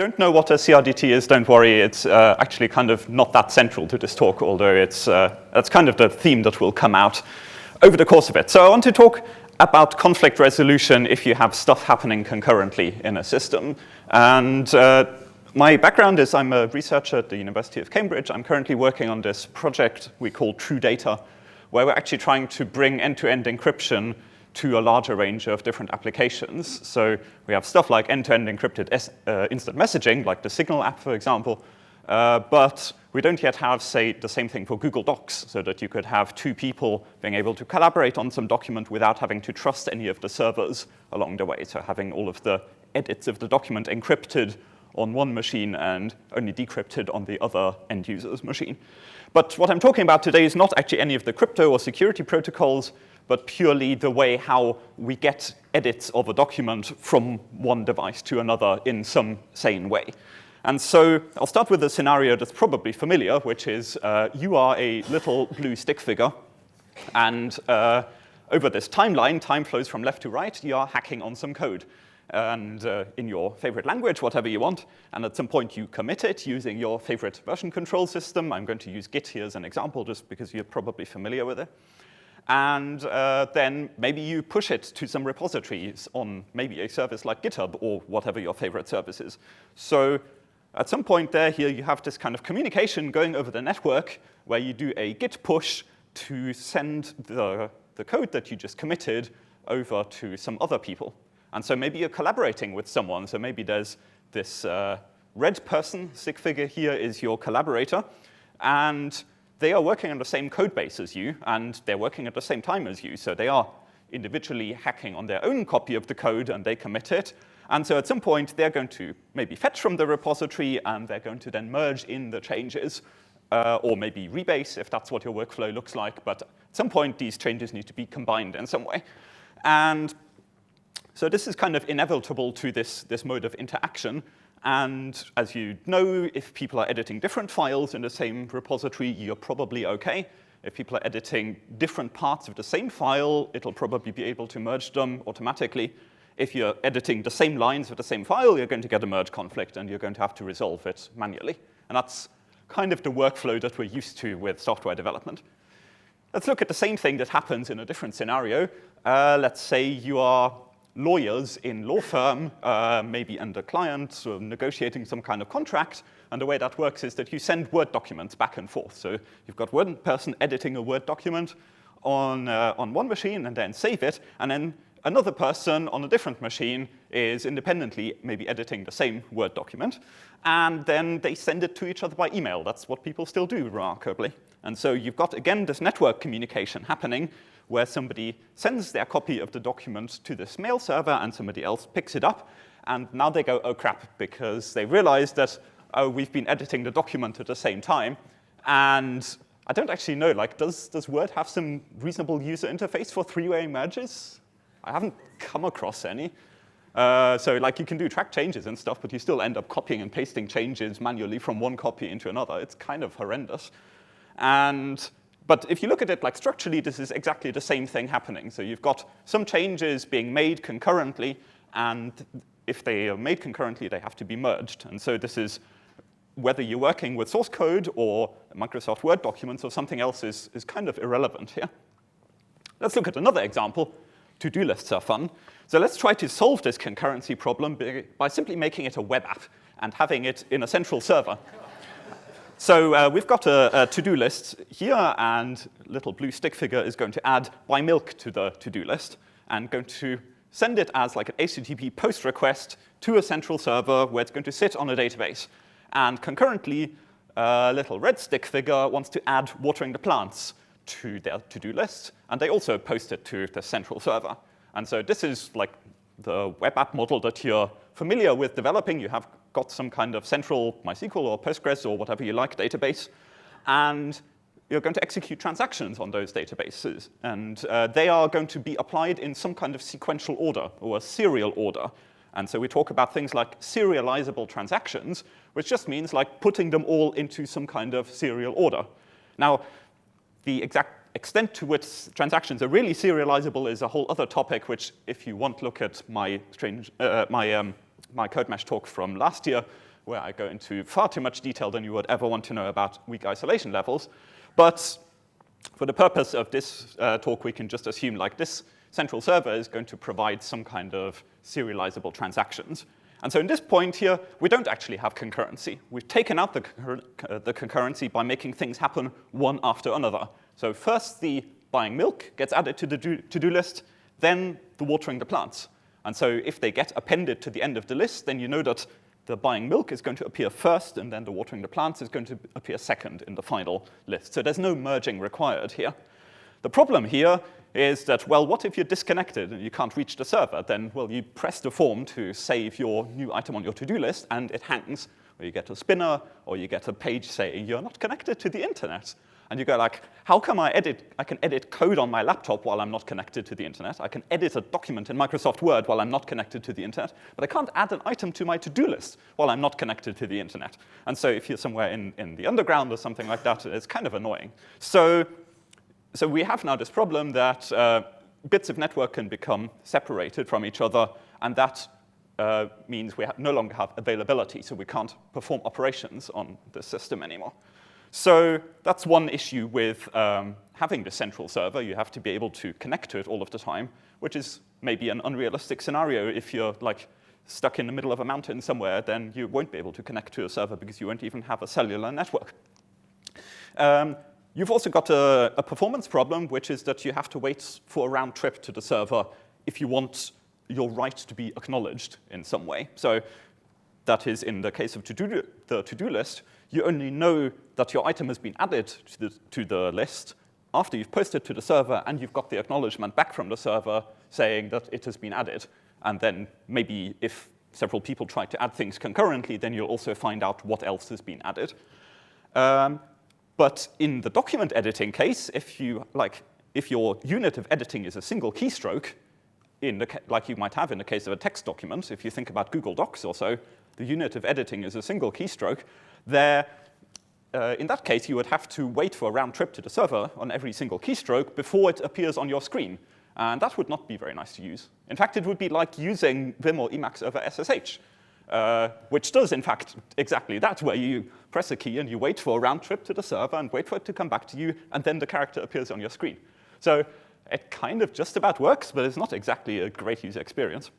don't know what a CRDT is, don't worry. It's actually kind of not that central to this talk, although that's kind of the theme that will come out over the course of it. So I want to talk about conflict resolution if you have stuff happening concurrently in a system. And my background is I'm a researcher at the University of Cambridge. I'm currently working on this project we call True Data, where we're actually trying to bring end-to-end encryption to a larger range of different applications. So we have stuff like end-to-end encrypted instant messaging, like the Signal app, for example. But we don't yet have, say, the same thing for Google Docs, so that you could have two people being able to collaborate on some document without having to trust any of the servers along the way. So having all of the edits of the document encrypted on one machine and only decrypted on the other end user's machine. But what I'm talking about today is not actually any of the crypto or security protocols, but purely the way how we get edits of a document from one device to another in some sane way. And so I'll start with a scenario that's probably familiar, which is you are a little blue stick figure, and over this timeline, time flows from left to right, you are hacking on some code. And in your favorite language, whatever you want, and at some point you commit it using your favorite version control system. I'm going to use Git here as an example, just because you're probably familiar with it. And then maybe you push it to some repositories on maybe a service like GitHub or whatever your favorite service is. So at some point there, here you have this kind of communication going over the network where you do a Git push to send the code that you just committed over to some other people. And so maybe you're collaborating with someone. So maybe there's this red person, stick figure here is your collaborator, and they are working on the same code base as you, and they're working at the same time as you. So they are individually hacking on their own copy of the code, and they commit it. And so at some point, they're going to maybe fetch from the repository, and they're going to then merge in the changes, or maybe rebase, if that's what your workflow looks like. But at some point, these changes need to be combined in some way. And so this is kind of inevitable to this mode of interaction. And as you know, if people are editing different files in the same repository, you're probably OK. If people are editing different parts of the same file, it'll probably be able to merge them automatically. If you're editing the same lines of the same file, you're going to get a merge conflict, and you're going to have to resolve it manually. And that's kind of the workflow that we're used to with software development. Let's look at the same thing that happens in a different scenario. Let's say you are lawyers in law firm, maybe and a client, so negotiating some kind of contract. And the way that works is that you send Word documents back and forth. So you've got one person editing a Word document on one machine and then save it. And then another person on a different machine is independently maybe editing the same Word document. And then they send it to each other by email. That's what people still do, remarkably. And so you've got, again, this network communication happening where somebody sends their copy of the document to this mail server and somebody else picks it up. And now they go, oh, crap, because they realize that, oh, we've been editing the document at the same time. And I don't actually know, like, does Word have some reasonable user interface for three-way merges? I haven't come across any. So like you can do track changes and stuff, but you still end up copying and pasting changes manually from one copy into another. It's kind of horrendous. But if you look at it like structurally, this is exactly the same thing happening. So you've got some changes being made concurrently, and if they are made concurrently, they have to be merged. And so this is whether you're working with source code or Microsoft Word documents or something else is kind of irrelevant here. Let's look at another example. To-do lists are fun. So let's try to solve this concurrency problem by simply making it a web app and having it in a central server. So we've got a to-do list here, and little blue stick figure is going to add buy milk to the to-do list and going to send it as like an HTTP post request to a central server where it's going to sit on a database. And concurrently, little red stick figure wants to add watering the plants to their to-do list, and they also post it to the central server. And so this is like the web app model that you're familiar with developing. You have got some kind of central MySQL or Postgres or whatever you like database, and you're going to execute transactions on those databases. And they are going to be applied in some kind of sequential order or a serial order. And so we talk about things like serializable transactions, which just means like putting them all into some kind of serial order. Now, the exact extent to which transactions are really serializable is a whole other topic, which if you want to look at my my code mesh talk from last year, where I go into far too much detail than you would ever want to know about weak isolation levels. But for the purpose of this talk, we can just assume like this central server is going to provide some kind of serializable transactions. And so in this point here, we don't actually have concurrency. We've taken out the concurrency by making things happen one after another. So first the buying milk gets added to the to-do list, then the watering the plants. And so if they get appended to the end of the list, then you know that the buying milk is going to appear first, and then the watering the plants is going to appear second in the final list. So there's no merging required here. The problem here is that, well, what if you're disconnected and you can't reach the server? Then, well, you press the form to save your new item on your to-do list, and it hangs, or you get a spinner, or you get a page saying you're not connected to the internet. And you go like, how come I can edit code on my laptop while I'm not connected to the internet? I can edit a document in Microsoft Word while I'm not connected to the internet, but I can't add an item to my to-do list while I'm not connected to the internet. And so if you're somewhere in the underground or something like that, it's kind of annoying. So we have now this problem that bits of network can become separated from each other, and that means we no longer have availability, so we can't perform operations on the system anymore. So that's one issue with having the central server. You have to be able to connect to it all of the time, which is maybe an unrealistic scenario. If you're like stuck in the middle of a mountain somewhere, then you won't be able to connect to a server because you won't even have a cellular network. You've also got a performance problem, which is that you have to wait for a round trip to the server if you want your right to be acknowledged in some way. So that is, in the case of the to-do list, you only know that your item has been added to the list after you've posted to the server and you've got the acknowledgement back from the server saying that it has been added. And then maybe if several people try to add things concurrently, then you'll also find out what else has been added. But in the document editing case, if your unit of editing is a single keystroke, like you might have in the case of a text document, if you think about Google Docs or so, the unit of editing is a single keystroke. In that case, you would have to wait for a round trip to the server on every single keystroke before it appears on your screen. And that would not be very nice to use. In fact, it would be like using Vim or Emacs over SSH, which does, in fact, exactly that, where you press a key and you wait for a round trip to the server and wait for it to come back to you, and then the character appears on your screen. So it kind of just about works, but it's not exactly a great user experience.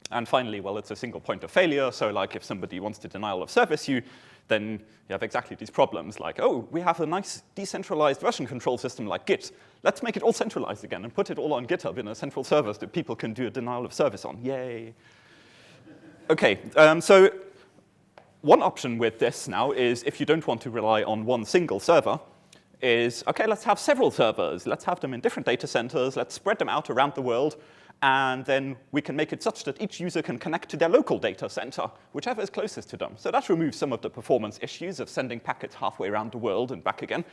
And finally, well, it's a single point of failure. So like if somebody wants to denial of service you, then you have exactly these problems like, oh, we have a nice decentralized version control system like Git. Let's make it all centralized again and put it all on GitHub in a central service that people can do a denial of service on. Yay. OK, so one option with this now is if you don't want to rely on one single server, is, OK, let's have several servers. Let's have them in different data centers. Let's spread them out around the world. And then we can make it such that each user can connect to their local data center, whichever is closest to them. So that removes some of the performance issues of sending packets halfway around the world and back again.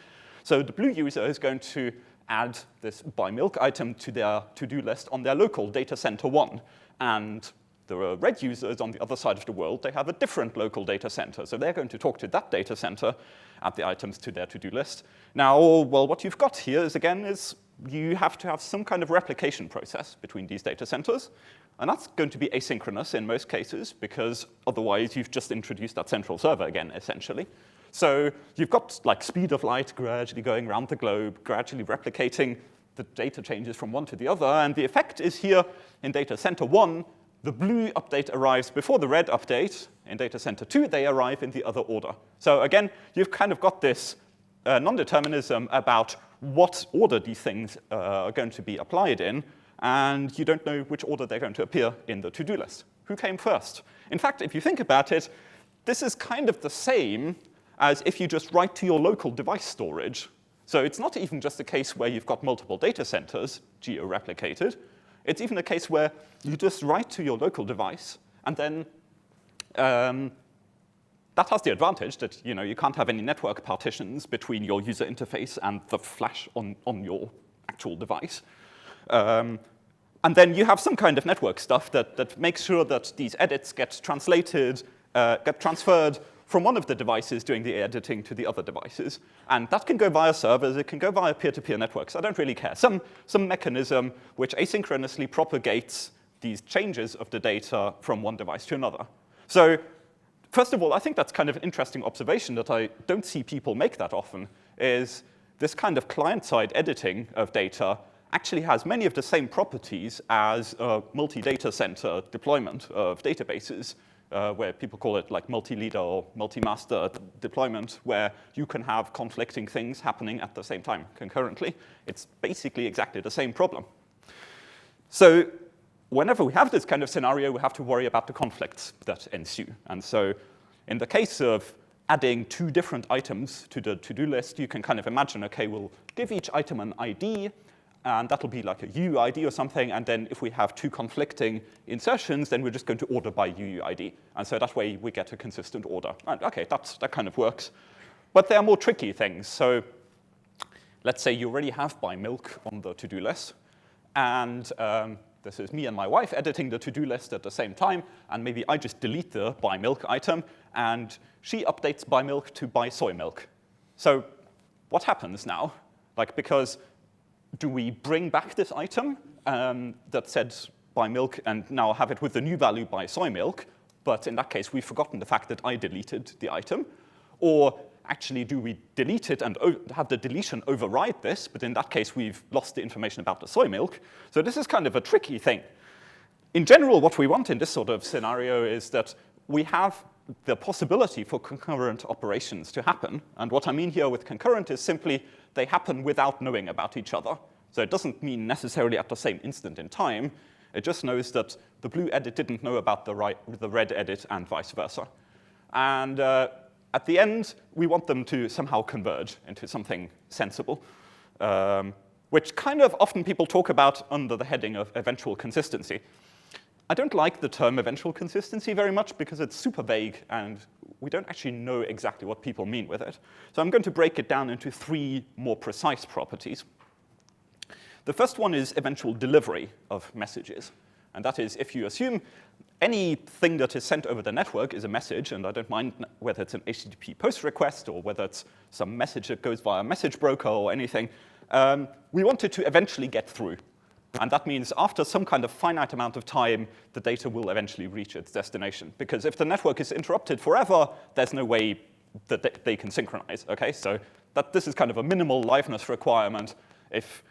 So the blue user is going to add this buy milk item to their to-do list on their local data center 1. And the red users on the other side of the world, they have a different local data center. So they're going to talk to that data center, add the items to their to-do list. Now, well, what you've got here is, again, is you have to have some kind of replication process between these data centers. And that's going to be asynchronous in most cases, because otherwise you've just introduced that central server again, essentially. So you've got like speed of light gradually going around the globe, gradually replicating the data changes from one to the other. And the effect is here in data center 1, the blue update arrives before the red update. In data center 2, they arrive in the other order. So again, you've kind of got this non-determinism about what order these things are going to be applied in, and you don't know which order they're going to appear in the to-do list. Who came first? In fact, if you think about it, this is kind of the same as if you just write to your local device storage. So it's not even just a case where you've got multiple data centers geo-replicated. It's even a case where you just write to your local device, and then that has the advantage that you can't have any network partitions between your user interface and the flash on your actual device. And then you have some kind of network stuff that makes sure that these edits get translated, get transferred from one of the devices doing the editing to the other devices. And that can go via servers. It can go via peer-to-peer networks. I don't really care. Some mechanism which asynchronously propagates these changes of the data from one device to another. So first of all, I think that's kind of an interesting observation that I don't see people make that often, is this kind of client-side editing of data actually has many of the same properties as a multi-data center deployment of databases, where people call it like multi-leader or multi-master deployment, where you can have conflicting things happening at the same time concurrently. It's basically exactly the same problem. So whenever we have this kind of scenario, we have to worry about the conflicts that ensue. And so in the case of adding two different items to the to-do list, you can kind of imagine, OK, we'll give each item an ID, and that'll be like a UUID or something. And then if we have two conflicting insertions, then we're just going to order by UUID. And so that way we get a consistent order. And OK, that kind of works. But there are more tricky things. So let's say you already have buy milk on the to-do list. And this is me and my wife editing the to-do list at the same time. And maybe I just delete the buy milk item. And she updates buy milk to buy soy milk. So what happens now? Like, because do we bring back this item that said buy milk and now have it with the new value buy soy milk? But in that case, we've forgotten the fact that I deleted the item. Or actually, do we delete it and have the deletion override this? But in that case, we've lost the information about the soy milk. So this is kind of a tricky thing. In general, what we want in this sort of scenario is that we have the possibility for concurrent operations to happen. And what I mean here with concurrent is simply they happen without knowing about each other. So it doesn't mean necessarily at the same instant in time. It just knows that the blue edit didn't know about the red edit and vice versa. And at the end, we want them to somehow converge into something sensible, which kind of often people talk about under the heading of eventual consistency. I don't like the term eventual consistency very much because it's super vague and we don't actually know exactly what people mean with it. So I'm going to break it down into three more precise properties. The first one is eventual delivery of messages. And that is if you assume anything that is sent over the network is a message, and I don't mind whether it's an HTTP post request or whether it's some message that goes via a message broker or anything, we want it to eventually get through. And that means after some kind of finite amount of time, the data will eventually reach its destination. Because if the network is interrupted forever, there's no way that they can synchronize. Okay? So this is kind of a minimal liveness requirement. If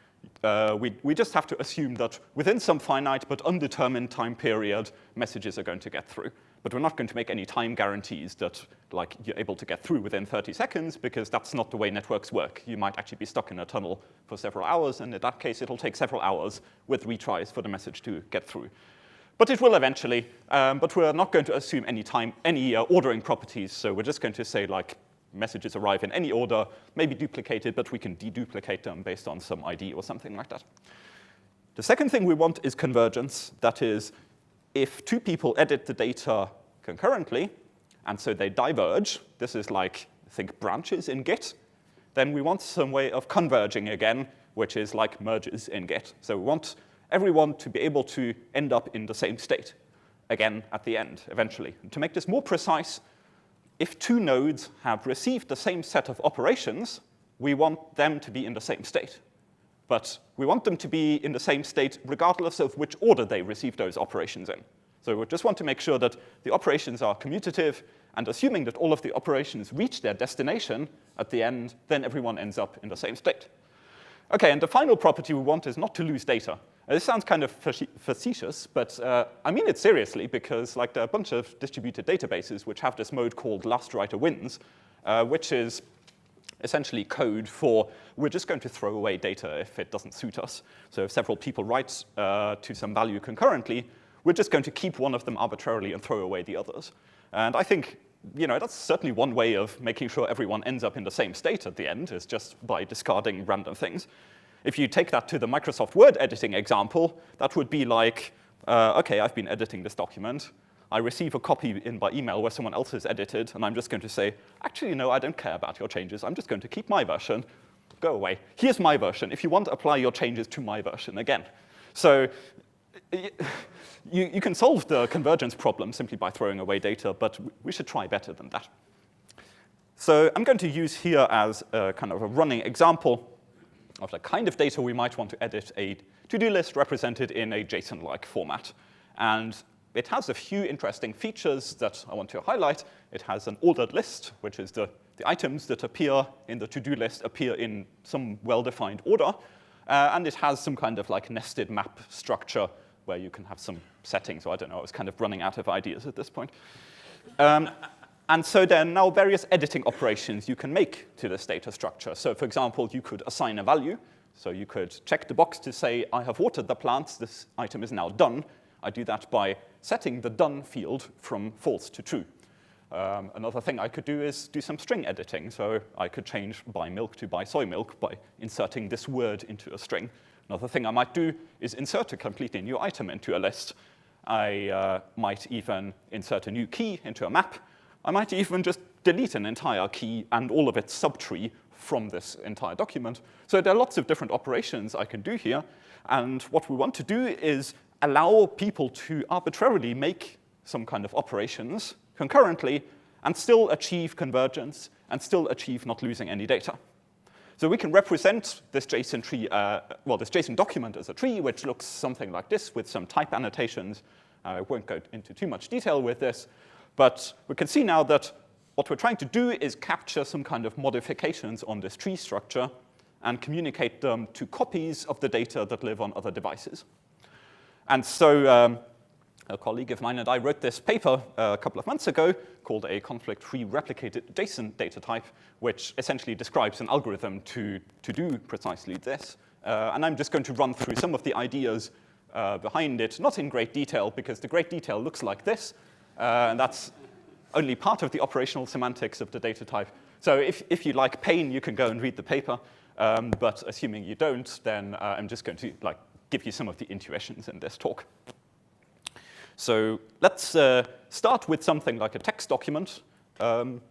we just have to assume that within some finite but undetermined time period, messages are going to get through. But we're not going to make any time guarantees that like you're able to get through within 30 seconds, because that's not the way networks work. You might actually be stuck in a tunnel for several hours, and in that case, it'll take several hours with retries for the message to get through. But it will eventually. But we're not going to assume any ordering properties. So we're just going to say like messages arrive in any order, maybe duplicated, but we can deduplicate them based on some ID or something like that. The second thing we want is convergence. That is, if two people edit the data concurrently, and so they diverge, this is like, think branches in Git, then we want some way of converging again, which is like merges in Git. So we want everyone to be able to end up in the same state, again, at the end, eventually. And to make this more precise, if two nodes have received the same set of operations, we want them to be in the same state. But we want them to be in the same state regardless of which order they receive those operations in. So we just want to make sure that the operations are commutative, and assuming that all of the operations reach their destination at the end, then everyone ends up in the same state. OK, and the final property we want is not to lose data. This sounds kind of facetious, but I mean it seriously, because like, there are a bunch of distributed databases which have this mode called last writer wins, which is essentially code for we're just going to throw away data if it doesn't suit us. So if several people write to some value concurrently, we're just going to keep one of them arbitrarily and throw away the others. And I think that's certainly one way of making sure everyone ends up in the same state at the end, is just by discarding random things. If you take that to the Microsoft Word editing example, that would be like, OK, I've been editing this document. I receive a copy in by email where someone else has edited, and I'm just going to say, actually, no, I don't care about your changes. I'm just going to keep my version. Go away. Here's my version. If you want, apply your changes to my version again. So you can solve the convergence problem simply by throwing away data, but we should try better than that. So I'm going to use here as a kind of a running example of the kind of data we might want to edit a to-do list represented in a JSON-like format. And it has a few interesting features that I want to highlight. It has an ordered list, which is the items that appear in the to-do list appear in some well-defined order. And it has some kind of like nested map structure where you can have some settings. So I don't know, I was kind of running out of ideas at this point. And so there are now various editing operations you can make to this data structure. So for example, you could assign a value. So you could check the box to say, I have watered the plants, this item is now done. I do that by setting the done field from false to true. Another thing I could do is do some string editing. So I could change buy milk to buy soy milk by inserting this word into a string. Another thing I might do is insert a completely new item into a list. I might even insert a new key into a map. I might even just delete an entire key and all of its subtree from this entire document. So there are lots of different operations I can do here. And what we want to do is allow people to arbitrarily make some kind of operations concurrently and still achieve convergence and still achieve not losing any data. So we can represent this JSON tree, this JSON document as a tree, which looks something like this with some type annotations. I won't go into too much detail with this, but we can see now that what we're trying to do is capture some kind of modifications on this tree structure and communicate them to copies of the data that live on other devices. And so a colleague of mine and I wrote this paper a couple of months ago called a conflict-free replicated JSON data type, which essentially describes an algorithm to do precisely this. And I'm just going to run through some of the ideas behind it, not in great detail, because the great detail looks like this. And that's only part of the operational semantics of the data type. So if you like pain, you can go and read the paper. But assuming you don't, then I'm just going to give you some of the intuitions in this talk. So let's start with something like a text document.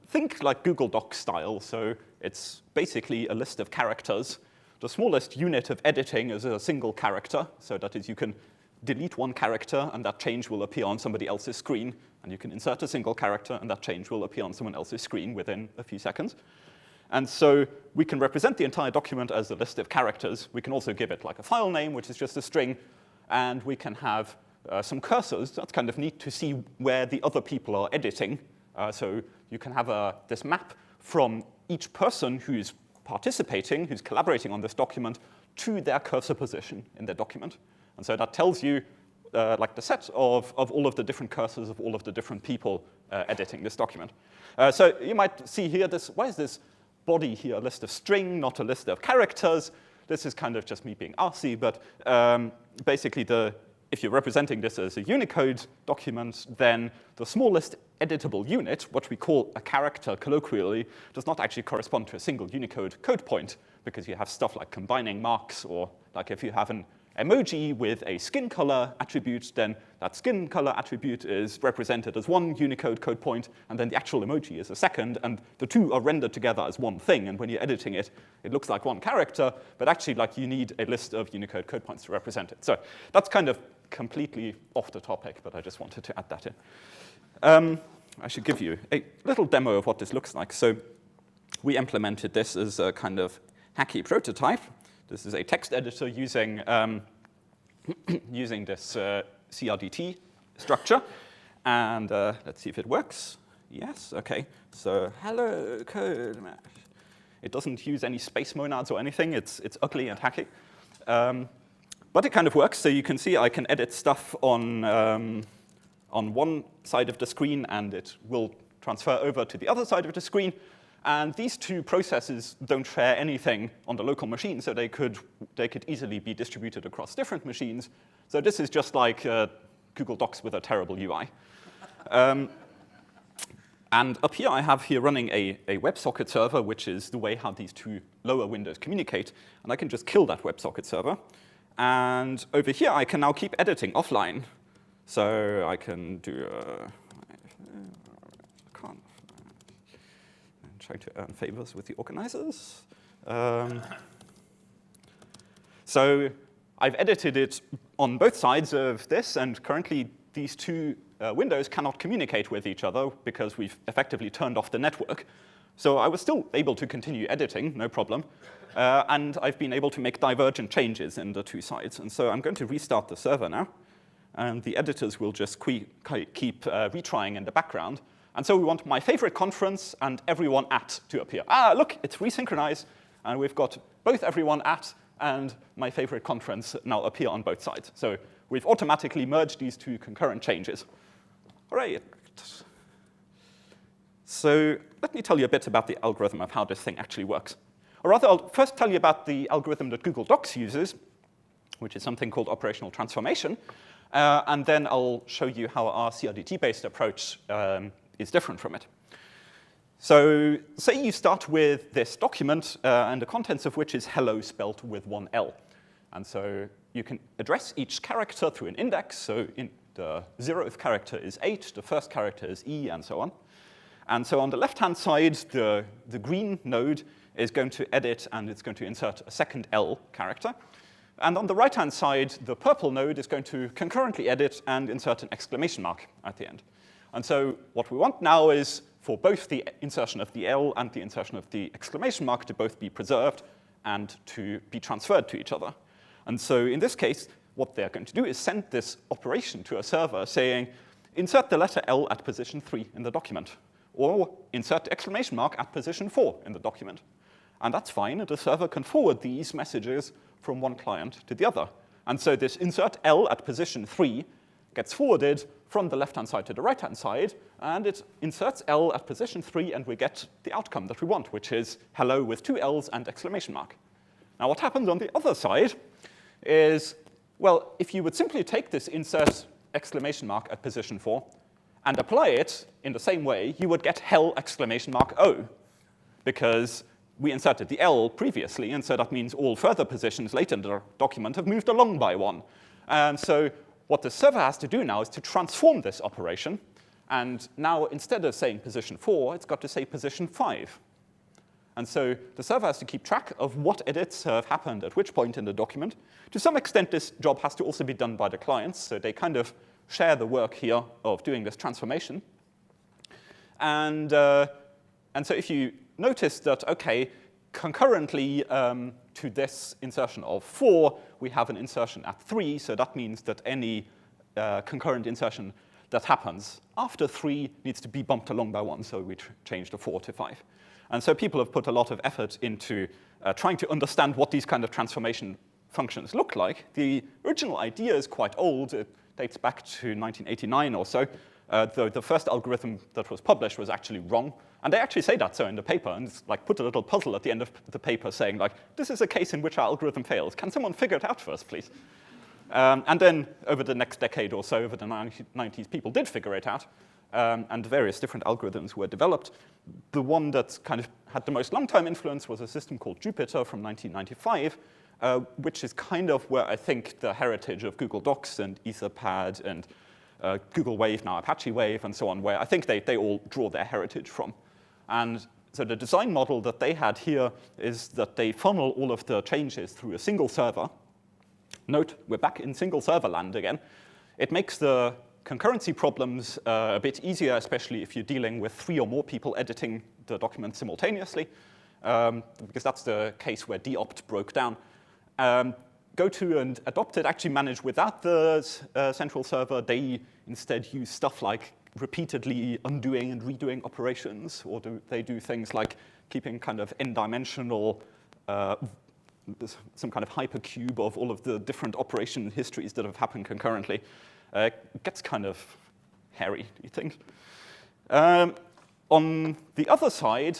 Think like Google Docs style. So it's basically a list of characters. The smallest unit of editing is a single character. So that is, you can delete one character, and that change will appear on somebody else's screen. And you can insert a single character, and that change will appear on someone else's screen within a few seconds. And so we can represent the entire document as a list of characters. We can also give it like a file name, which is just a string. And we can have some cursors. That's kind of neat to see where the other people are editing. So you can have this map from each person who's participating, who's collaborating on this document, to their cursor position in the document. And so that tells you like the set of all of the different cursors of all of the different people editing this document. So you might see here why is this body here a list of string, not a list of characters? This is kind of just me being arsy, but basically if you're representing this as a Unicode document, then the smallest editable unit, what we call a character colloquially, does not actually correspond to a single Unicode code point, because you have stuff like combining marks, or like if you have an emoji with a skin color attribute, then that skin color attribute is represented as one Unicode code point, and then the actual emoji is a second, and the two are rendered together as one thing, and when you're editing it, it looks like one character, but actually you need a list of Unicode code points to represent it. So that's kind of completely off the topic, but I just wanted to add that in. I should give you a little demo of what this looks like. So we implemented this as a kind of hacky prototype. This is a text editor using, using this CRDT structure. And let's see if it works. Yes, OK. So hello, code mesh. It doesn't use any space monads or anything. It's ugly and hacky. But it kind of works. So you can see I can edit stuff on one side of the screen, and it will transfer over to the other side of the screen. And these two processes don't share anything on the local machine, so they could easily be distributed across different machines. So this is just like Google Docs with a terrible UI. And up here, I have here running a WebSocket server, which is the way how these two lower windows communicate. And I can just kill that WebSocket server. And over here, I can now keep editing offline. So I can do trying to earn favors with the organizers. So I've edited it on both sides of this, and currently these two windows cannot communicate with each other because we've effectively turned off the network. So I was still able to continue editing, no problem. And I've been able to make divergent changes in the two sides. And so I'm going to restart the server now. and the editors will just keep retrying in the background. And so we want my favorite conference and everyone at to appear. Ah, look, it's resynchronized, and we've got both everyone at and my favorite conference now appear on both sides. So we've automatically merged these two concurrent changes. Hooray. So let me tell you a bit about the algorithm of how this thing actually works. Or rather, I'll first tell you about the algorithm that Google Docs uses, which is something called operational transformation. And then I'll show you how our CRDT-based approach is different from it. So say you start with this document, and the contents of which is hello spelled with one L. And so you can address each character through an index. So the 0th character is H, the first character is E, and so on. And so on the left-hand side, the green node is going to edit, and it's going to insert a second L character. And on the right-hand side, the purple node is going to concurrently edit and insert an exclamation mark at the end. And so what we want now is for both the insertion of the L and the insertion of the exclamation mark to both be preserved and to be transferred to each other. And so in this case, what they're going to do is send this operation to a server saying, insert the letter L at position 3 in the document, or insert the exclamation mark at position 4 in the document. And that's fine, and the server can forward these messages from one client to the other. And so this insert L at position 3 gets forwarded from the left-hand side to the right-hand side, and it inserts L at position 3, and we get the outcome that we want, which is hello with 2 L's and exclamation mark. Now, what happens on the other side is, well, if you would simply take this insert exclamation mark at position 4 and apply it in the same way, you would get hell exclamation mark O, because we inserted the L previously, and so that means all further positions later in the document have moved along by 1. And so what the server has to do now is to transform this operation, and now instead of saying position 4, it's got to say position 5. And so the server has to keep track of what edits have happened at which point in the document. To some extent, this job has to also be done by the clients, so they kind of share the work here of doing this transformation. And so if you notice that, OK, concurrently to this insertion of 4, we have an insertion at 3, so that means that any concurrent insertion that happens after 3 needs to be bumped along by 1, so we change the 4 to 5. And so people have put a lot of effort into trying to understand what these kind of transformation functions look like. The original idea is quite old. It dates back to 1989 or so. The first algorithm that was published was actually wrong. And they actually say that so in the paper, and it's like put a little puzzle at the end of the paper saying, like, this is a case in which our algorithm fails. Can someone figure it out for us, please? And then over the next decade or so, over the 90s, people did figure it out, and various different algorithms were developed. The one that kind of had the most long-term influence was a system called Jupyter from 1995, which is kind of where I think the heritage of Google Docs and Etherpad and Google Wave, now Apache Wave, and so on, where I think they all draw their heritage from. And so the design model that they had here is that they funnel all of the changes through a single server. Note, we're back in single server land again. It makes the concurrency problems a bit easier, especially if you're dealing with 3 or more people editing the document simultaneously, because that's the case where dopt broke down. GoTo and Adopted actually manage without the central server. They instead use stuff like repeatedly undoing and redoing operations, or they do things like keeping kind of n-dimensional, some kind of hypercube of all of the different operation histories that have happened concurrently. It gets kind of hairy, do you think? On the other side,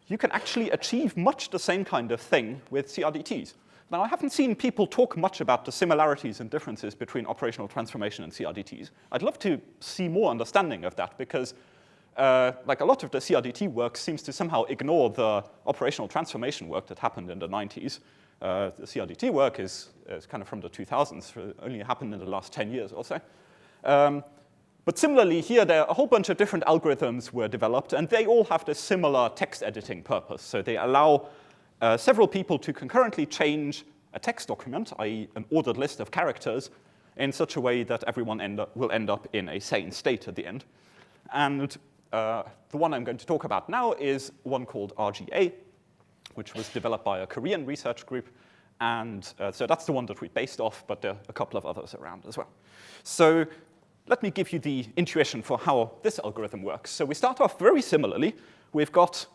you can actually achieve much the same kind of thing with CRDTs. Now, I haven't seen people talk much about the similarities and differences between operational transformation and CRDTs. I'd love to see more understanding of that, because like a lot of the CRDT work seems to somehow ignore the operational transformation work that happened in the 90s. The CRDT work is kind of from the 2000s, so it only happened in the last 10 years or so. But similarly here, a whole bunch of different algorithms were developed, and they all have this similar text editing purpose. So they allow several people to concurrently change a text document, i.e. an ordered list of characters, in such a way that everyone will end up in a sane state at the end. And the one I'm going to talk about now is one called RGA, which was developed by a Korean research group. And so that's the one that we based off, but there are a couple of others around as well. So let me give you the intuition for how this algorithm works. So we start off very similarly. We've got,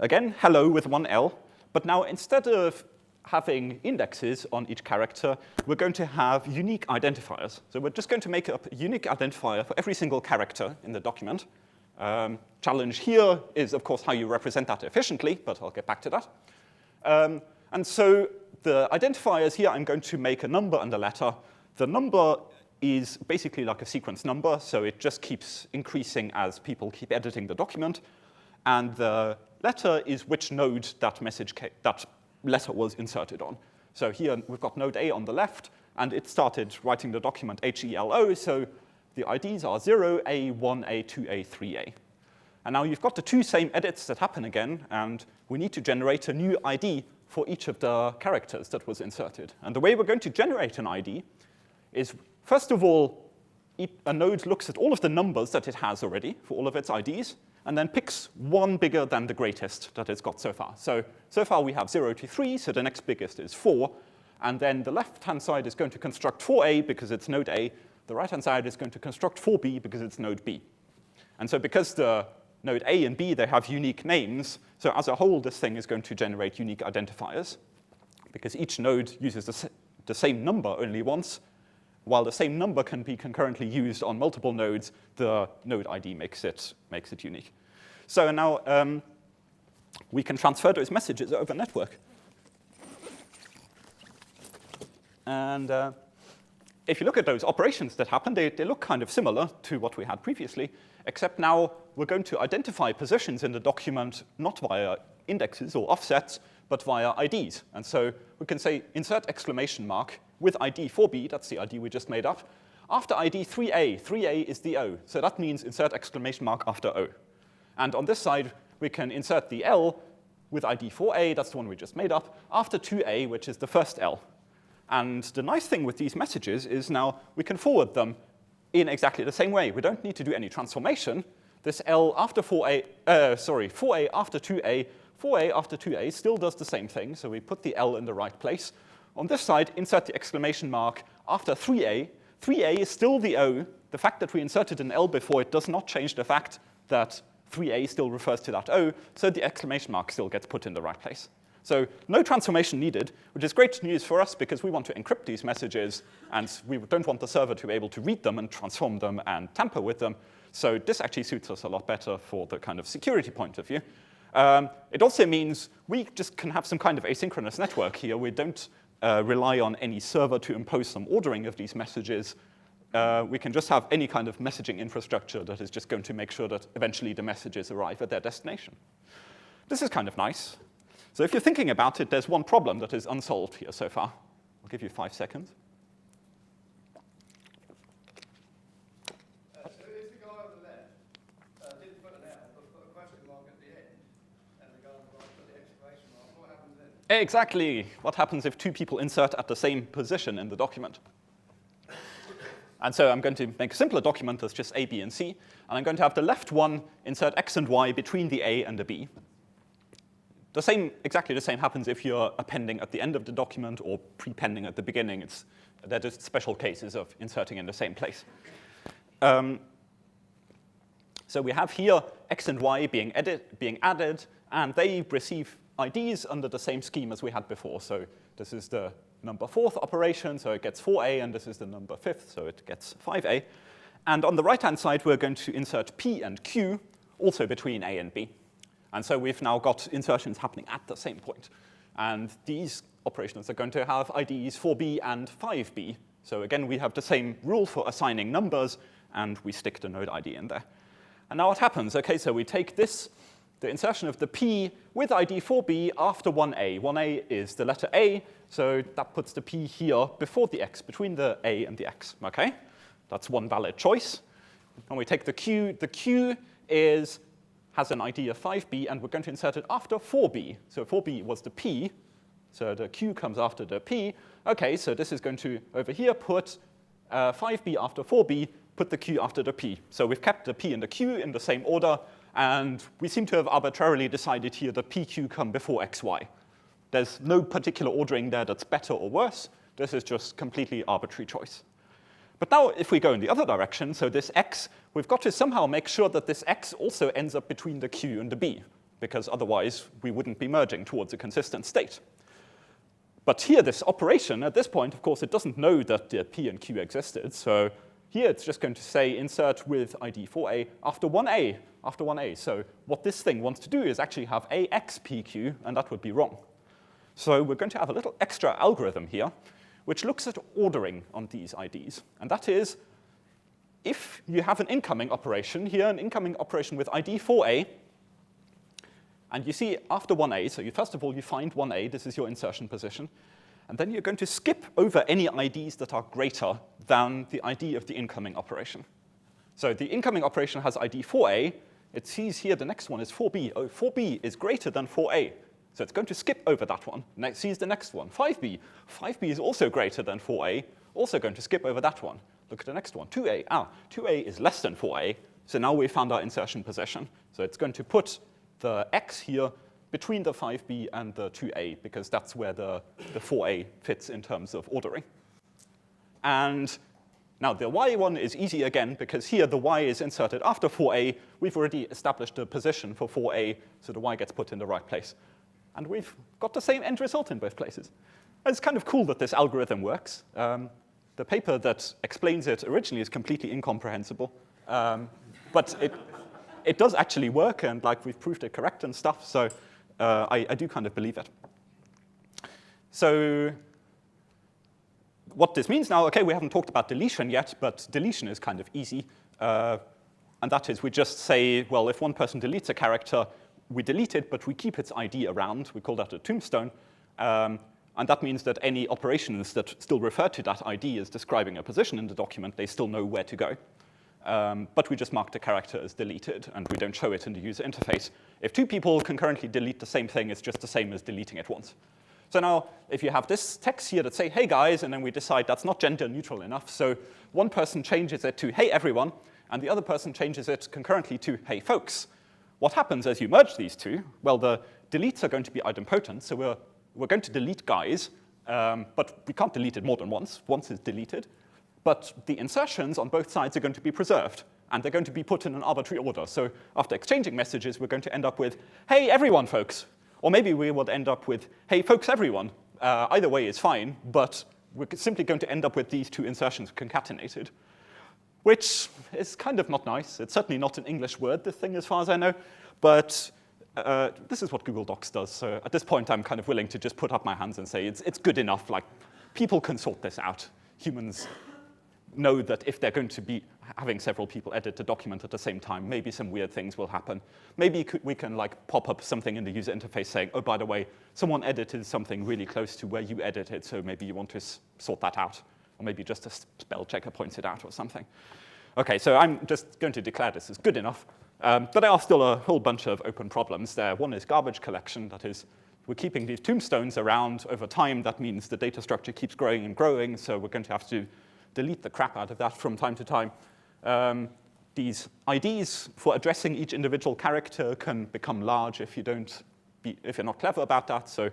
again, hello with one L. But now instead of having indexes on each character, we're going to have unique identifiers. So we're just going to make up a unique identifier for every single character in the document. Challenge here is, of course, how you represent that efficiently, but I'll get back to that. And so the identifiers here, I'm going to make a number and a letter. The number is basically like a sequence number, so it just keeps increasing as people keep editing the document. And the letter is which node that letter was inserted on. So here we've got node A on the left, and it started writing the document HELO, so the IDs are 0A, 1A, 2A, 3A. And now you've got the two same edits that happen again, and we need to generate a new ID for each of the characters that was inserted. And the way we're going to generate an ID is, first of all, a node looks at all of the numbers that it has already for all of its IDs, and then picks one bigger than the greatest that it's got so far. So far we have 0 to 3, so the next biggest is 4. And then the left-hand side is going to construct 4A because it's node A. The right-hand side is going to construct 4B because it's node B. And so because the node A and B, they have unique names, so as a whole, this thing is going to generate unique identifiers. Because each node uses the same number only once, while the same number can be concurrently used on multiple nodes, the node ID makes it unique. So now we can transfer those messages over network. And if you look at those operations that happen, they look kind of similar to what we had previously, except now we're going to identify positions in the document not via indexes or offsets, but via IDs. And so we can say insert exclamation mark with ID 4B, that's the ID we just made up, after ID 3A. 3A is the O, so that means insert exclamation mark after O. And on this side, we can insert the L with ID 4A, that's the one we just made up, after 2A, which is the first L. And the nice thing with these messages is now we can forward them in exactly the same way. We don't need to do any transformation. This L after 4A after 2A, 4A after 2A still does the same thing, so we put the L in the right place. On this side, insert the exclamation mark after 3A. 3A is still the O. The fact that we inserted an L before it does not change the fact that 3A still refers to that O, so the exclamation mark still gets put in the right place. So no transformation needed, which is great news for us because we want to encrypt these messages, and we don't want the server to be able to read them and transform them and tamper with them. So this actually suits us a lot better for the kind of security point of view. It also means we just can have some kind of asynchronous network here. We don't rely on any server to impose some ordering of these messages. We can just have any kind of messaging infrastructure that is just going to make sure that eventually the messages arrive at their destination. This is kind of nice. So if you're thinking about it, there's one problem that is unsolved here so far. I'll give you 5 seconds. So if the guy on the left didn't put an L, but put a question mark at the end, and the guy on the right put the exclamation mark, what happens then? Exactly. What happens if two people insert at the same position in the document? And so I'm going to make a simpler document that's just A, B, and C. And I'm going to have the left one insert X and Y between the A and the B. Exactly the same happens if you're appending at the end of the document or prepending at the beginning. They're just special cases of inserting in the same place. So we have here X and Y being added, and they receive IDs under the same scheme as we had before. So this is the number 4th operation, so it gets 4A, and this is the number 5th, so it gets 5A. And on the right-hand side, we're going to insert P and Q, also between A and B. And so we've now got insertions happening at the same point. And these operations are going to have IDs 4B and 5B. So again, we have the same rule for assigning numbers, and we stick the node ID in there. And now what happens? OK, so we take this, the insertion of the P with ID 4B after 1A. 1A is the letter A, so that puts the P here before the X, between the A and the X. OK? That's one valid choice. And we take the Q. The Q has an ID of 5B, and we're going to insert it after 4B. So 4B was the P, so the Q comes after the P. OK, so this is going to, over here, put 5B after 4B, put the Q after the P. So we've kept the P and the Q in the same order, and we seem to have arbitrarily decided here that PQ come before XY. There's no particular ordering there that's better or worse. This is just completely arbitrary choice. But now if we go in the other direction, so this x, we've got to somehow make sure that this x also ends up between the q and the b, because otherwise we wouldn't be merging towards a consistent state. But here, this operation, at this point, of course, it doesn't know that the p and q existed. So here it's just going to say insert with ID 4a after 1a, after 1a. So what this thing wants to do is actually have ax pq, and that would be wrong. So we're going to have a little extra algorithm here, which looks at ordering on these IDs. And that is, if you have an incoming operation here, an incoming operation with ID 4a, and you see after 1a, so first of all, you find 1a, this is your insertion position, and then you're going to skip over any IDs that are greater than the ID of the incoming operation. So the incoming operation has ID 4a, it sees here the next one is 4b. Oh, 4b is greater than 4a. So it's going to skip over that one. And it sees the next one, 5b. 5b is also greater than 4a, also going to skip over that one. Look at the next one, 2a. 2a is less than 4a, so now we found our insertion position. So it's going to put the x here between the 5b and the 2a, because that's where the 4a fits in terms of ordering. And now the y one is easy again, because here the y is inserted after 4a. We've already established a position for 4a, so the y gets put in the right place. And we've got the same end result in both places. It's kind of cool that this algorithm works. The paper that explains it originally is completely incomprehensible. But it does actually work, and like we've proved it correct and stuff, so I do kind of believe it. So what this means now, OK, we haven't talked about deletion yet, but deletion is kind of easy. And that is we just say, well, if one person deletes a character, we delete it, but we keep its ID around. We call that a tombstone. And that means that any operations that still refer to that ID as describing a position in the document, they still know where to go. But we just mark the character as deleted, and we don't show it in the user interface. If two people concurrently delete the same thing, it's just the same as deleting it once. So now, if you have this text here that say, hey, guys, and then we decide that's not gender neutral enough, so one person changes it to, hey, everyone, and the other person changes it concurrently to, hey, folks. What happens as you merge these two? Well, the deletes are going to be idempotent, so we're going to delete guys, but we can't delete it more than once. Once is deleted. But the insertions on both sides are going to be preserved, and they're going to be put in an arbitrary order. So after exchanging messages, we're going to end up with, hey, everyone, folks. Or maybe we would end up with, hey, folks, everyone. Either way is fine, but we're simply going to end up with these two insertions concatenated, which is kind of not nice. It's certainly not an English word, this thing, as far as I know. But this is what Google Docs does. So at this point, I'm kind of willing to just put up my hands and say it's good enough. Like, people can sort this out. Humans know that if they're going to be having several people edit the document at the same time, maybe some weird things will happen. Maybe we can like pop up something in the user interface saying, oh, by the way, someone edited something really close to where you edited, so maybe you want to sort that out. Or maybe just a spell checker points it out or something. OK, so I'm just going to declare this as good enough. But there are still a whole bunch of open problems there. One is garbage collection. That is, we're keeping these tombstones around over time. That means the data structure keeps growing and growing, so we're going to have to delete the crap out of that from time to time. These IDs for addressing each individual character can become large if you're not clever about that, so you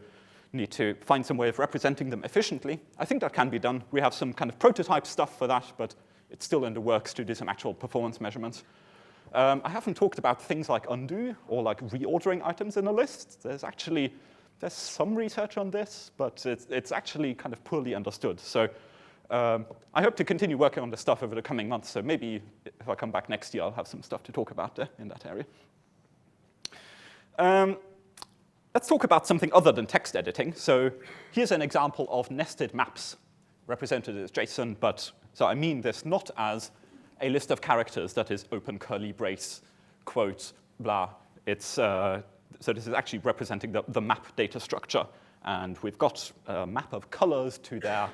need to find some way of representing them efficiently. I think that can be done. We have some kind of prototype stuff for that, but it's still in the works to do some actual performance measurements. I haven't talked about things like undo or like reordering items in a list. There's some research on this, but it's actually kind of poorly understood. So I hope to continue working on this stuff over the coming months. So maybe if I come back next year, I'll have some stuff to talk about in that area. Let's talk about something other than text editing. So here's an example of nested maps represented as JSON. So I mean this not as a list of characters that is open curly brace, quote, blah. So this is actually representing the map data structure. And we've got a map of colors to their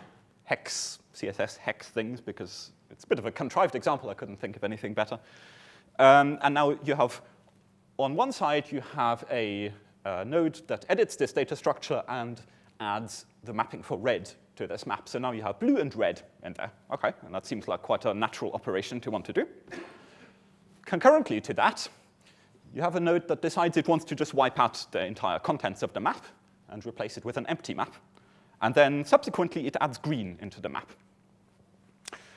hex, CSS hex things, because it's a bit of a contrived example. I couldn't think of anything better. And now you have, on one side, you have a node that edits this data structure and adds the mapping for red to this map. So now you have blue and red in there. OK, and that seems like quite a natural operation to want to do. Concurrently to that, you have a node that decides it wants to just wipe out the entire contents of the map. and replace it with an empty map. And then subsequently, it adds green into the map.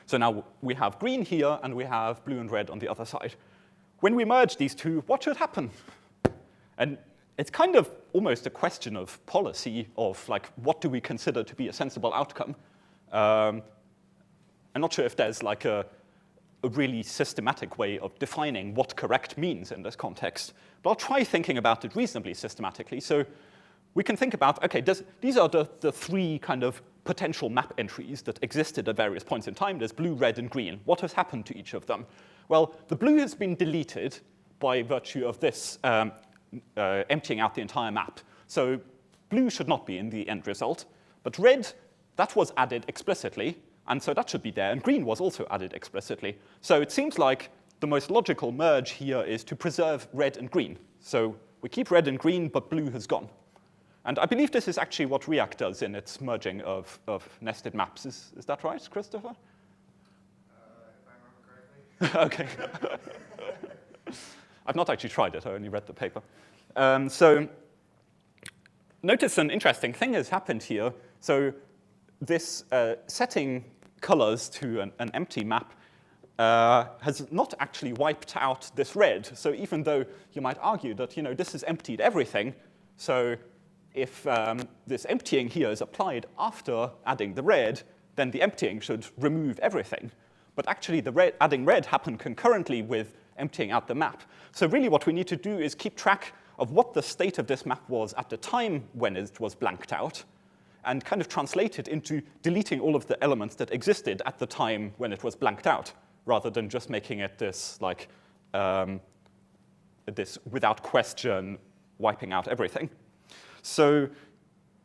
So now we have green here, and we have blue and red on the other side. When we merge these two, what should happen? And it's kind of almost a question of policy of, like, what do we consider to be a sensible outcome? I'm not sure if there's like a really systematic way of defining what correct means in this context, but I'll try thinking about it reasonably systematically. So we can think about, okay, these are the three kind of potential map entries that existed at various points in time. There's blue, red, and green. What has happened to each of them? Well, the blue has been deleted by virtue of this emptying out the entire map. So blue should not be in the end result, but red, that was added explicitly, and so that should be there, and green was also added explicitly. So it seems like the most logical merge here is to preserve red and green. So we keep red and green, but blue has gone. And I believe this is actually what React does in its merging of nested maps. Is that right, Christopher? If I remember correctly. OK. I've not actually tried it. I only read the paper. So notice an interesting thing has happened here. So this setting colors to an empty map has not actually wiped out this red. So even though you might argue that this has emptied everything, so if this emptying here is applied after adding the red, then the emptying should remove everything. But actually, adding red happened concurrently with emptying out the map. So really what we need to do is keep track of what the state of this map was at the time when it was blanked out, and kind of translate it into deleting all of the elements that existed at the time when it was blanked out, rather than just making it this, like, this without question wiping out everything. So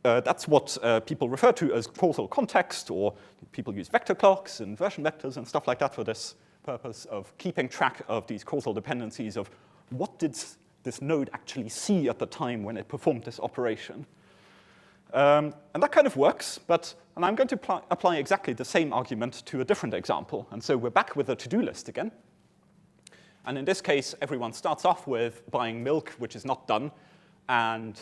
that's what people refer to as causal context, or people use vector clocks and version vectors and stuff like that for this purpose of keeping track of these causal dependencies of what did this node actually see at the time when it performed this operation. And that kind of works, and I'm going to apply exactly the same argument to a different example. And so we're back with a to-do list again. And in this case, everyone starts off with buying milk, which is not done. And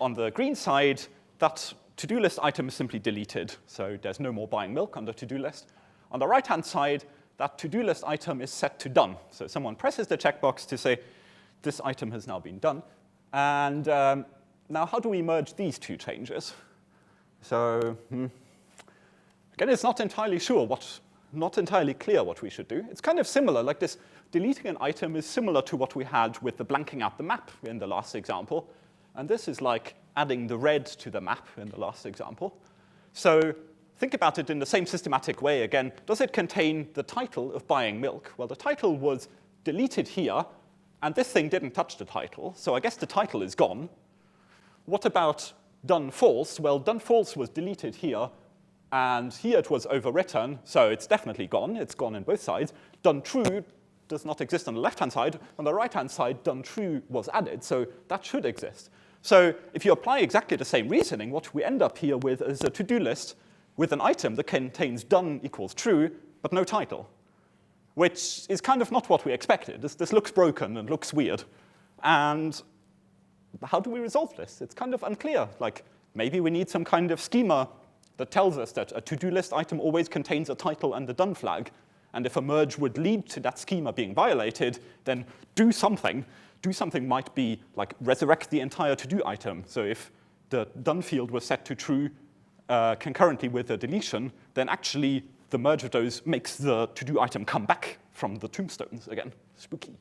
on the green side, that to-do list item is simply deleted. So there's no more buying milk on the to-do list. On the right-hand side, that to-do list item is set to done. So someone presses the checkbox to say, this item has now been done. And now how do we merge these two changes? So again, it's not entirely clear what we should do. It's kind of similar, like this deleting an item is similar to what we had with the blanking out the map in the last example. And this is like adding the red to the map in the last example. So think about it in the same systematic way again. Does it contain the title of buying milk? Well, the title was deleted here, and this thing didn't touch the title. So I guess the title is gone. What about done false? Well, done false was deleted here, and here it was overwritten, so it's definitely gone. It's gone on both sides. Done true does not exist on the left-hand side. On the right-hand side, done true was added, so that should exist. So if you apply exactly the same reasoning, what we end up here with is a to-do list with an item that contains done equals true, but no title, which is kind of not what we expected. This looks broken and looks weird. And how do we resolve this? It's kind of unclear. Like, maybe we need some kind of schema that tells us that a to-do list item always contains a title and a done flag. And if a merge would lead to that schema being violated, then do something. Do something might be like resurrect the entire to-do item. So if the done field was set to true concurrently with the deletion, then actually the merge of those makes the to-do item come back from the tombstones again. Spooky.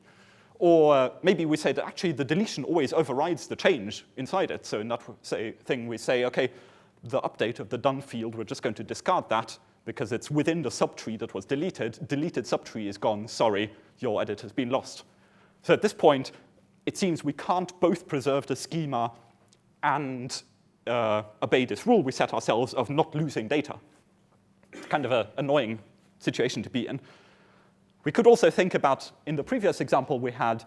Or maybe we say that actually the deletion always overrides the change inside it. So in that thing, we say, OK, the update of the done field, we're just going to discard that because it's within the subtree that was deleted. Deleted subtree is gone. Sorry, your edit has been lost. So at this point, it seems we can't both preserve the schema and obey this rule we set ourselves of not losing data. It's kind of an annoying situation to be in. We could also think about, in the previous example, we had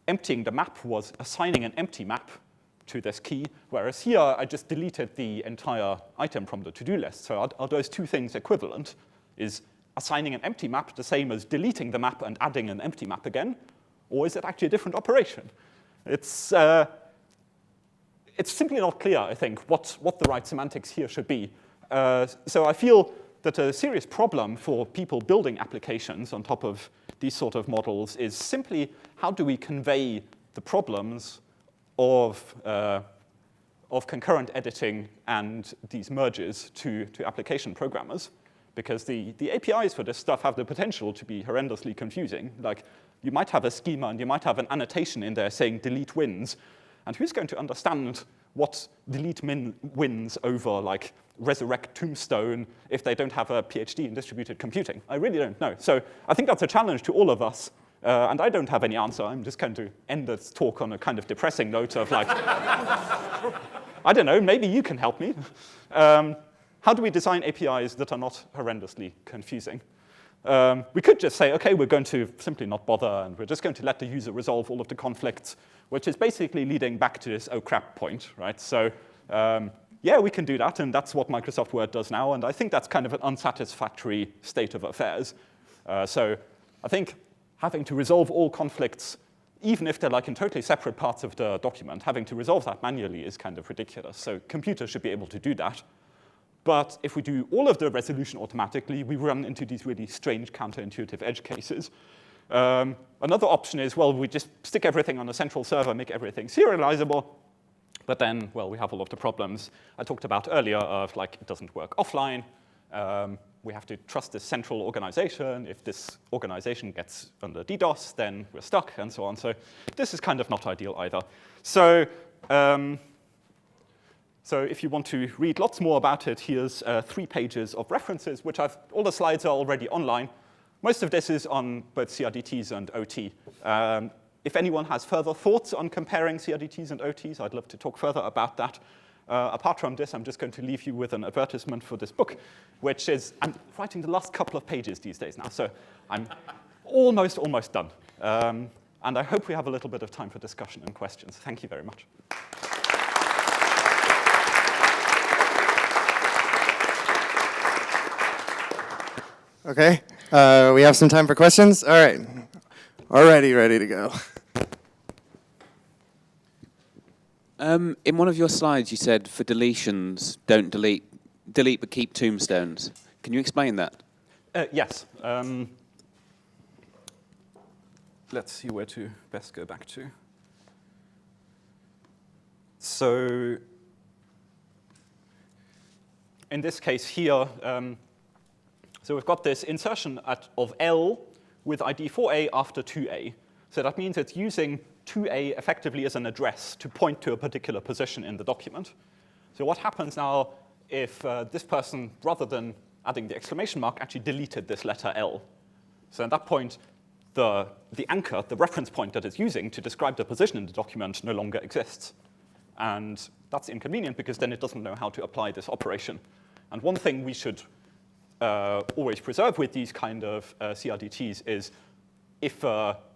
emptying the map was assigning an empty map to this key, whereas here I just deleted the entire item from the to-do list. So are those two things equivalent? Is assigning an empty map the same as deleting the map and adding an empty map again? Or is it actually a different operation? It's it's simply not clear, I think, what the right semantics here should be. So I feel that a serious problem for people building applications on top of these sort of models is simply how do we convey the problems of concurrent editing and these merges to application programmers. Because the APIs for this stuff have the potential to be horrendously confusing. Like, you might have a schema and you might have an annotation in there saying delete wins. And who's going to understand what delete wins over, like, resurrect tombstone if they don't have a PhD in distributed computing? I really don't know. So I think that's a challenge to all of us. And I don't have any answer. I'm just going to end this talk on a kind of depressing note of, like, I don't know, maybe you can help me. How do we design APIs that are not horrendously confusing? We could just say, OK, we're going to simply not bother, and we're just going to let the user resolve all of the conflicts, which is basically leading back to this oh crap point, right? So yeah, we can do that, and that's what Microsoft Word does now, and I think that's kind of an unsatisfactory state of affairs. So I think having to resolve all conflicts, even if they're like in totally separate parts of the document, having to resolve that manually is kind of ridiculous. So computers should be able to do that. But if we do all of the resolution automatically, we run into these really strange counterintuitive edge cases. Another option is, well, we just stick everything on a central server, make everything serializable. But then, well, we have all of the problems I talked about earlier of, like, it doesn't work offline. We have to trust this central organization. If this organization gets under DDoS, then we're stuck, and so on. So this is kind of not ideal either. So if you want to read lots more about it, here's 3 pages of references, which all the slides are already online. Most of this is on both CRDTs and OT. If anyone has further thoughts on comparing CRDTs and OTs, I'd love to talk further about that. Apart from this, I'm just going to leave you with an advertisement for this book, which is, I'm writing the last couple of pages these days now, so I'm almost done. And I hope we have a little bit of time for discussion and questions. Thank you very much. OK, we have some time for questions. All right, already ready to go. In one of your slides, you said for deletions, don't delete but keep tombstones. Can you explain that? Yes. Let's see where to best go back to. So in this case here, so we've got this insertion of L with ID 4A after 2A. So that means it's using 2A effectively as an address to point to a particular position in the document. So what happens now if this person, rather than adding the exclamation mark, actually deleted this letter L? So at that point, the anchor, the reference point that it's using to describe the position in the document no longer exists. And that's inconvenient because then it doesn't know how to apply this operation. And one thing we should always preserve with these kind of CRDTs is if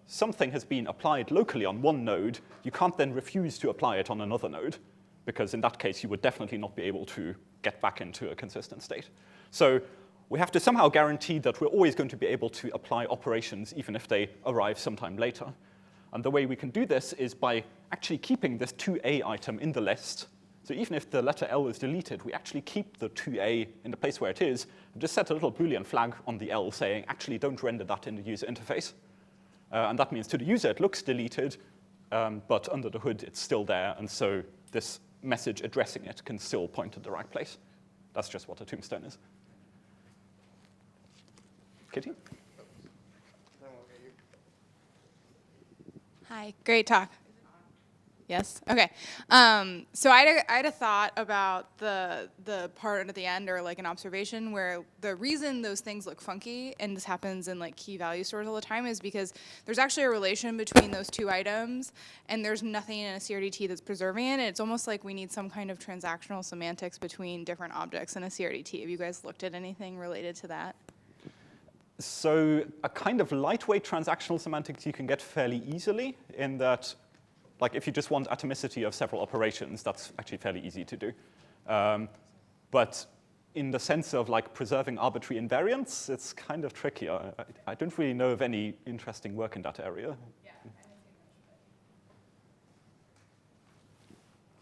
something has been applied locally on one node, you can't then refuse to apply it on another node, because in that case, you would definitely not be able to get back into a consistent state. So we have to somehow guarantee that we're always going to be able to apply operations, even if they arrive sometime later. And the way we can do this is by actually keeping this 2A item in the list. So even if the letter L is deleted, we actually keep the 2A in the place where it is, and just set a little Boolean flag on the L saying, actually, don't render that in the user interface. And that means to the user, it looks deleted, but under the hood, it's still there. And so this message addressing it can still point to the right place. That's just what a tombstone is. Katie? Hi, great talk. Yes? OK. So I had a thought about the part at the end, or like an observation, where the reason those things look funky, and this happens in like key value stores all the time, is because there's actually a relation between those 2 items, and there's nothing in a CRDT that's preserving it. And it's almost like we need some kind of transactional semantics between different objects in a CRDT. Have you guys looked at anything related to that? So a kind of lightweight transactional semantics you can get fairly easily, in that, like, if you just want atomicity of several operations, that's actually fairly easy to do. But in the sense of like preserving arbitrary invariants, it's kind of tricky. I don't really know of any interesting work in that area. Yeah.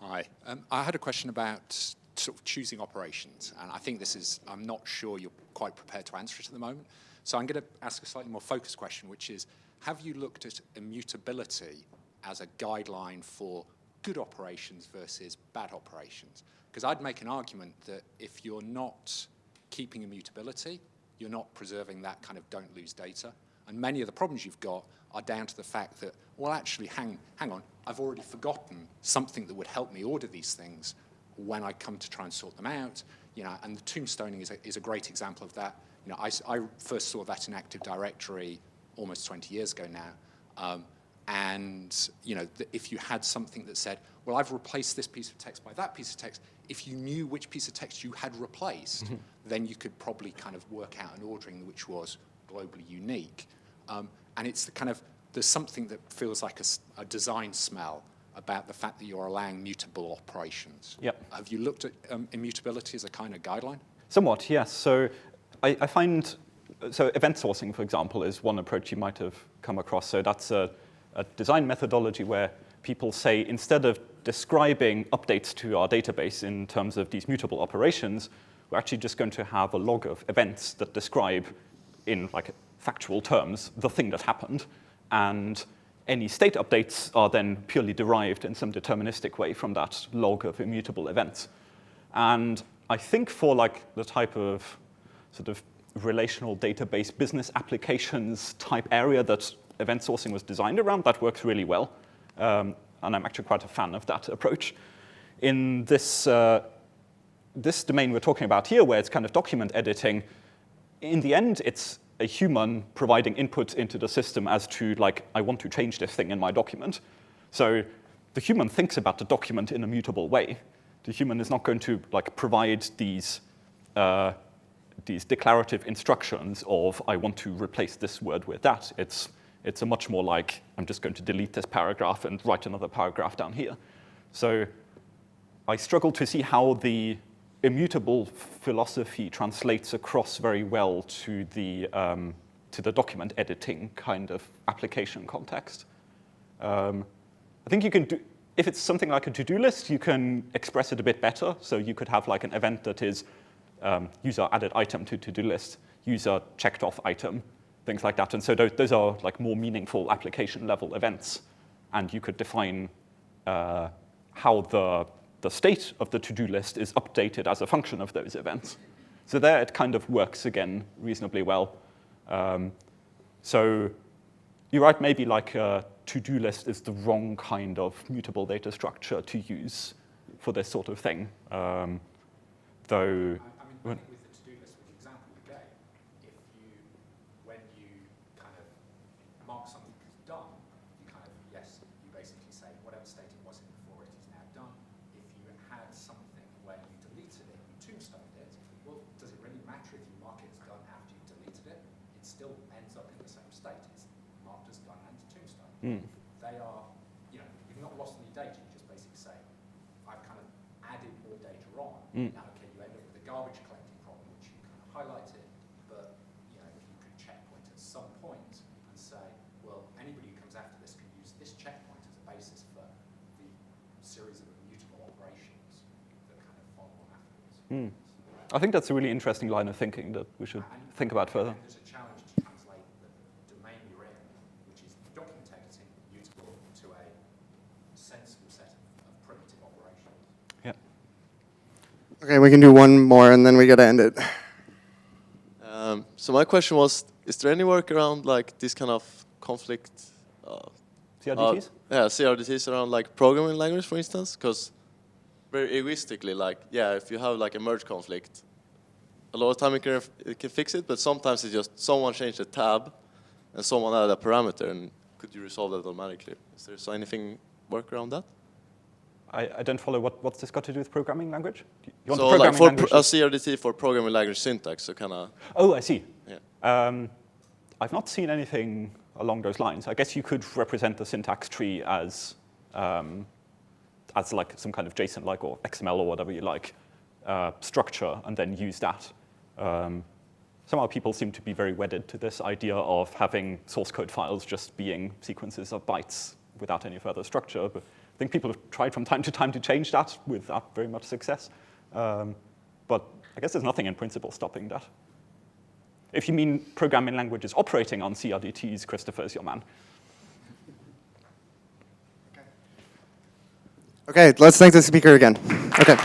Hi. I had a question about sort of choosing operations, and I think this is, I'm not sure you're quite prepared to answer it at the moment. So I'm going to ask a slightly more focused question, which is, have you looked at immutability as a guideline for good operations versus bad operations? Because I'd make an argument that if you're not keeping immutability, you're not preserving that kind of don't lose data. And many of the problems you've got are down to the fact that, well, actually, hang on, I've already forgotten something that would help me order these things when I come to try and sort them out. And the tombstoning is a great example of that. I first saw that in Active Directory almost 20 years ago now. If you had something that said, well, I've replaced this piece of text by that piece of text, if you knew which piece of text you had replaced, then you could probably kind of work out an ordering which was globally unique. And it's the kind of, there's something that feels like a design smell about the fact that you're allowing mutable operations. Yep. Have you looked at immutability as a kind of guideline? Somewhat, yes. So I find, so event sourcing, for example, is one approach you might have come across. So that's a design methodology where people say, instead of describing updates to our database in terms of these mutable operations, we're actually just going to have a log of events that describe, in like factual terms, the thing that happened. And any state updates are then purely derived in some deterministic way from that log of immutable events. And I think for like the type of sort of relational database business applications type area that event sourcing was designed around, that works really well. And I'm actually quite a fan of that approach. In this, this domain we're talking about here, where it's kind of document editing, in the end, it's a human providing input into the system as to, like, I want to change this thing in my document. So the human thinks about the document in a mutable way. The human is not going to like provide these declarative instructions of, I want to replace this word with that. It's a much more like, I'm just going to delete this paragraph and write another paragraph down here. So I struggle to see how the immutable philosophy translates across very well to the document editing kind of application context. I think you can do, if it's something like a to-do list, you can express it a bit better. So you could have like an event that is user added item to to-do list, user checked off item, things like that. And so those are like more meaningful application level events. And you could define how the state of the to-do list is updated as a function of those events. So there it kind of works again reasonably well. So you're right, maybe like a to-do list is the wrong kind of mutable data structure to use for this sort of thing. Though, I think with the to-do list, with the example you gave, when you kind of mark something as done, you kind of, yes, you basically say whatever state it was in before it is now done. If you had something where you deleted it, you tombstoned it, well, does it really matter if you mark it as done after you've deleted it? It still ends up in the same state. It's marked as done and tombstoned. They are, you've not lost any data. You just basically say, I've kind of added more data on. Now, okay, you end up with a garbage collecting problem, which you kind of highlighted, but if you could checkpoint at some point and say, well, anybody who comes after this can use this checkpoint as a basis for the series of immutable operations that kind of follow on afterwards. I think that's a really interesting line of thinking that we should think about further. And there's a challenge to translate the domain you're in, which is document editing, mutable, to a sensible set of primitive operations. Yeah. Okay, we can do one more and then we gotta end it. So my question was, is there any workaround like this kind of conflict? CRDTs? Yeah, CRDTs around like programming language, for instance? Because very egoistically, like, yeah, if you have like a merge conflict, a lot of time it can fix it, but sometimes it's just someone changed a tab and someone added a parameter, and could you resolve that automatically? Is there anything work around that? I don't follow what's this got to do with programming language? You want So the like programming for language a CRDT for programming language syntax, so kind of. Oh, I see. Yeah. I've not seen anything along those lines. I guess you could represent the syntax tree as like some kind of JSON-like or XML or whatever you like structure, and then use that. Somehow people seem to be very wedded to this idea of having source code files just being sequences of bytes without any further structure. But I think people have tried from time to change that without very much success. But I guess there's nothing in principle stopping that. If you mean programming languages operating on CRDTs, Christopher is your man. Okay, let's thank the speaker again. Okay.